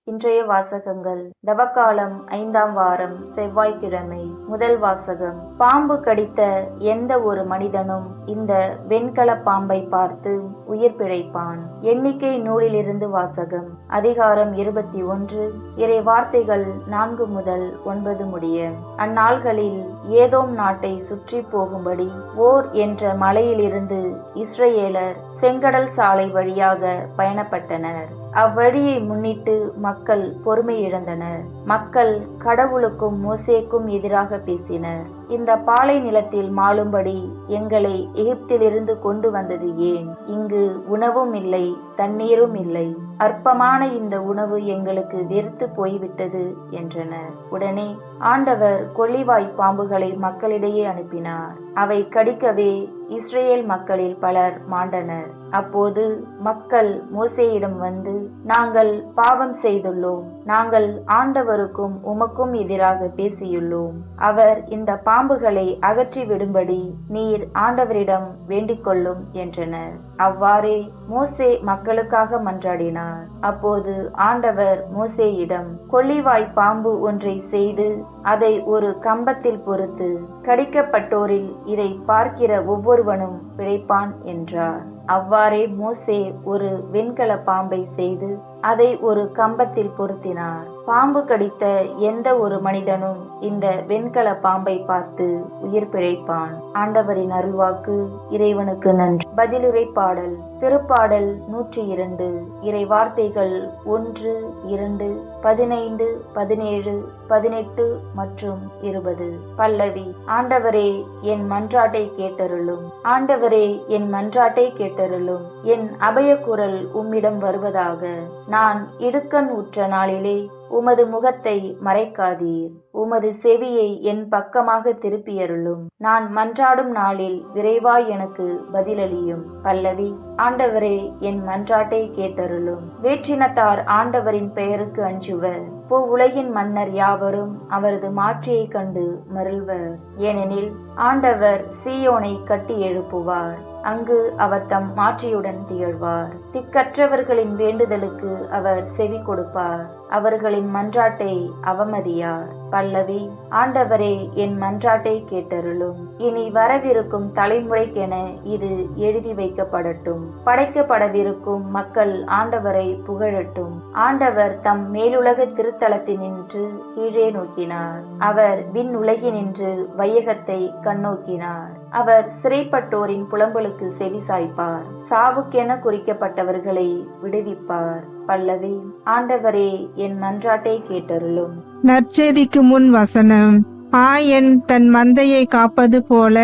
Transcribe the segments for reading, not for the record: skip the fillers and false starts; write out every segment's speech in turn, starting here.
இன்றைய வாசகங்கள். தவக்காலம் 5ஆம் வாரம், செவ்வாய்க்கிழமை. முதல் வாசகம். பாம்பு கடித்த எந்த ஒரு மனிதனும் இந்த வெண்கல பாம்பை பார்த்து உயிர் பிழைப்பான். எண்ணிக்கை நூலிலிருந்து வாசகம். அதிகாரம் 21, இறை வார்த்தைகள் 4 முதல் 9 முடிய. அந்நாள்களில் ஏதோம் நாட்டை சுற்றி போகும்படி ஓர் என்ற மலையிலிருந்து இஸ்ரவேலர் செங்கடல் சாலை வழியாக பயணப்பட்டனர். அவ்வழியை முன்னிட்டு மக்கள் பொறுமை இழந்தனர். மக்கள் கடவுளுக்கும் மோசேக்கும் எதிராக பேசினர். இந்த பாலை நிலத்தில் மாளும்படி எங்களை எகிப்திலிருந்து கொண்டு வந்தது ஏன்? இங்கு உணவும் இல்லை, தண்ணீரும் இல்லை. அற்பமான இந்த உணவு எங்களுக்கு வெறுத்து போய்விட்டது என்றனர். உடனே ஆண்டவர் கொள்ளிவாய் பாம்புகளை மக்களிடையே அனுப்பினார். அவை கடிக்கவே இஸ்ரேல் மக்களில் பலர் மாண்டனர். அப்போது மக்கள் மோசேயிடம் வந்து, நாங்கள் பாவம் செய்துள்ளோம், நாங்கள் ஆண்டவருக்கும் உமக்கும் எதிராக பேசியுள்ளோம். அவர் இந்த பாம்புகளை அகற்றி விடும்படி நீர் ஆண்டவரிடம் வேண்டிக் கொள்ளும் என்றனர். அவ்வாறே மோசே மக்களுக்காக மன்றாடினார். அப்போது ஆண்டவர் மோசேயிடம், கொள்ளிவாய் பாம்பு ஒன்றை செய்து அதை ஒரு கம்பத்தில் பொறுத்து, கடிக்கப்பட்டோரில் இதை பார்க்கிற ஒவ்வொருவனும் பிழைப்பான் என்றார். அவ்வாறே மோசே ஒரு வெண்கல பாம்பை செய்து அதை ஒரு கம்பத்தில் பொருத்தினார். பாம்பு கடித்த எந்த ஒரு மனிதனும் இந்த வெண்கல பாம்பை பார்த்து உயிர் பிழைப்பான். ஆண்டவரின் அருள்வாக்கு. இறைவனுக்கு நன்றி. பதிலுரை பாடல். திருப்பாடல் 102. இறை வார்த்தைகள் 1, 2, 15, 17, 18 மற்றும் 20. பல்லவி. ஆண்டவரே என் மன்றாட்டை கேட்டருளும். ஆண்டவரே என் மன்றாட்டை கேட்டருளும். என் அபயக்குரல் உம்மிடம் வருவதாக. நான் இடுக்கண் உற்ற நாளிலே உமது முகத்தை மறைக்காதீர். உமது செவியை என் பக்கமாக திருப்பியருளும். நான் மன்றாடும் நாளில் விரைவாய் எனக்கு பதிலளியும். பல்லவி. ஆண்டவரே என் மன்றாட்டை கேட்டருளும். வேற்றினத்தார் ஆண்டவரின் பெயருக்கு அஞ்சுவர். உலகின் மன்னர் யாவரும் அவரது மாட்சியை கண்டு மருள்வர். ஏனெனில் ஆண்டவர் சீயோனை கட்டி எழுப்புவார். அங்கு அவர் தம் மாட்சியுடன் திகழ்வார். திக்கற்றவர்களின் வேண்டுதலுக்கு அவர் செவி கொடுப்பார். அவர்களின் மன்றாட்டை அவமதியார். பல்லவி. ஆண்டவரே என் மன்றாட்டை கேட்டருளும். இனி வரவிருக்கும் தலைமுறைக்கென இது எழுதி வைக்கப்படட்டும். படைக்கப்படவிருக்கும் மக்கள் ஆண்டவரை புகழட்டும். ஆண்டவர் தம் மேலுலக திருத்தலத்தினின்று கீழே நோக்கினார். அவர் விண்ணுலகினின்று வையகத்தை கண்ணோக்கினார். அவர் சிறைப்பட்டோரின் புலம்பலுக்கு செவி சாய்ப்பார். சாவுக்கென குறிக்கப்பட்டவர்களை விடுவிப்பார். பல்லவி. ஆண்டவரே என் மன்றாட்டை கேட்டருளும். நற்செய்திக்கு முன் வசனம். ஆயன் தன் மந்தையை காப்பது போல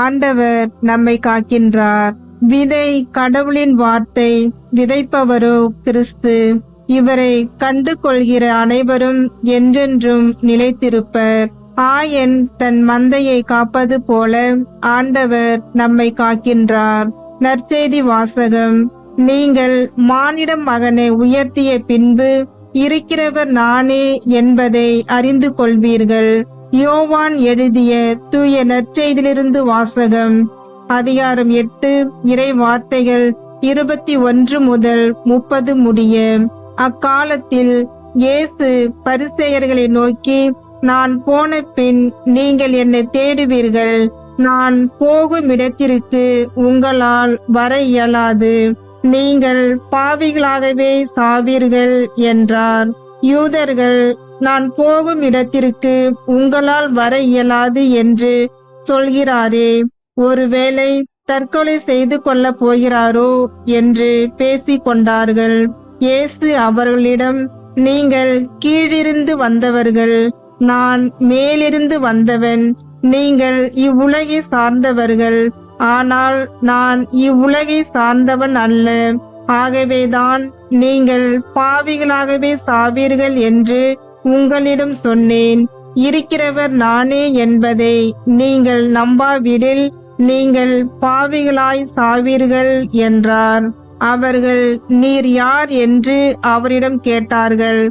ஆண்டவர் நம்மை காக்கின்றார். விதை கடவுளின் வார்த்தை, விதைப்பவரோ கிறிஸ்து. இவரை கண்டு கொள்கிற அனைவரும் என்றென்றும் நிலைத்திருப்பர். ஆயன் தன் மந்தையை காப்பது போல ஆண்டவர் நம்மை காக்கின்றார். நற்செய்தி வாசகம். நீங்கள் மானிட மகனை உயர்த்திய பின்பு இருக்கிறவர் நானே என்பதை அறிந்து கொள்வீர்கள். யோவான் எழுதிய தூய நற்செய்தியிலிருந்து வாசகம். அதிகாரம் 8, இறை வார்த்தைகள் 21 முதல் 30 முடிய. அக்காலத்தில் இயேசு பரிசேயர்களை நோக்கி, நான் போன பின் நீங்கள் என்னை தேடுவீர்கள். நான் போகும் இடத்திற்கு உங்களால் வர இயலாது. நீங்கள் பாவிகளாகவே சாவீர்கள் என்றார். யூதர்கள், நான் போகும் இடத்திற்கு உங்களால் வர இயலாது என்று சொல்கிறாரே, ஒருவேளை தற்கொலை செய்து கொள்ள போகிறாரோ என்று பேசிக் கொண்டார்கள். இயேசு அவர்களிடம், நீங்கள் கீழிருந்து வந்தவர்கள், நான் மேலிருந்து வந்தவன். நீங்கள் இவ்வுலகை சார்ந்தவர்கள், ஆனால் நான் இவ்வுலகை சார்ந்தவன் அல்ல. ஆகவேதான் நீங்கள் பாவிகளாகவே சாவீர்கள் என்று உங்களிடம் சொன்னேன். இருக்கிறவர் நானே என்பதை நீங்கள் நம்பாவிடில் நீங்கள் பாவிகளாய் சாவீர்கள் என்றார். அவர்கள், நீர் யார் என்று அவரிடம் கேட்டார்கள்.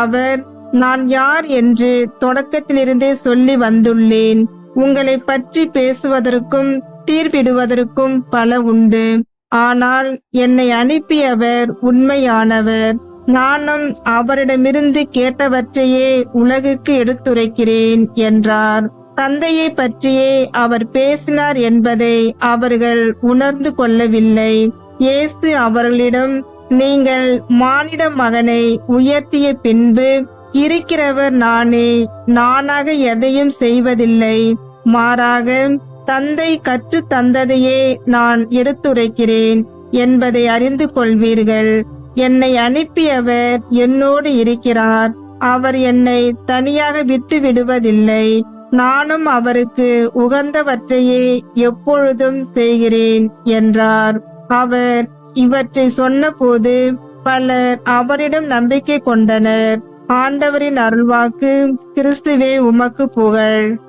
அவர், நான் யார் என்று தொடக்கத்திலிருந்தே சொல்லி வந்துள்ளேன். உங்களை பற்றி பேசுவதற்கும் தீர்ப்பிடுவதற்கும் பல உண்டு. ஆனால் என்னை அனுப்பியவர் உண்மையானவர். நானும் அவரிடமிருந்து கேட்டவற்றையே உலகுக்கு எடுத்துரைக்கிறேன் என்றார். தந்தையை பற்றியே அவர் பேசினார் என்பதை அவர்கள் உணர்ந்து கொள்ளவில்லை. இயேசு அவர்களிடம், நீங்கள் மானிட மகனை உயர்த்திய பின்பு இருக்கிறவர் நானே, நானாக எதையும் செய்வதில்லை, மாறாக தந்தை கற்று தந்ததையே நான் எடுத்துரைக்கிறேன் என்பதை அறிந்து கொள்வீர்கள். என்னை அனுப்பியவர் என்னோடு இருக்கிறார். அவர் என்னை தனியாக விட்டு விடுவதில்லை. நானும் அவருக்கு உகந்தவற்றையே எப்பொழுதும் செய்கிறேன் என்றார். அவர் இவற்றை சொன்னபோது பலர் அவரிடம் நம்பிக்கை கொண்டனர். ஆண்டவரின் அருள்வாக்கு. கிறிஸ்துவே உமக்கு புகழ்.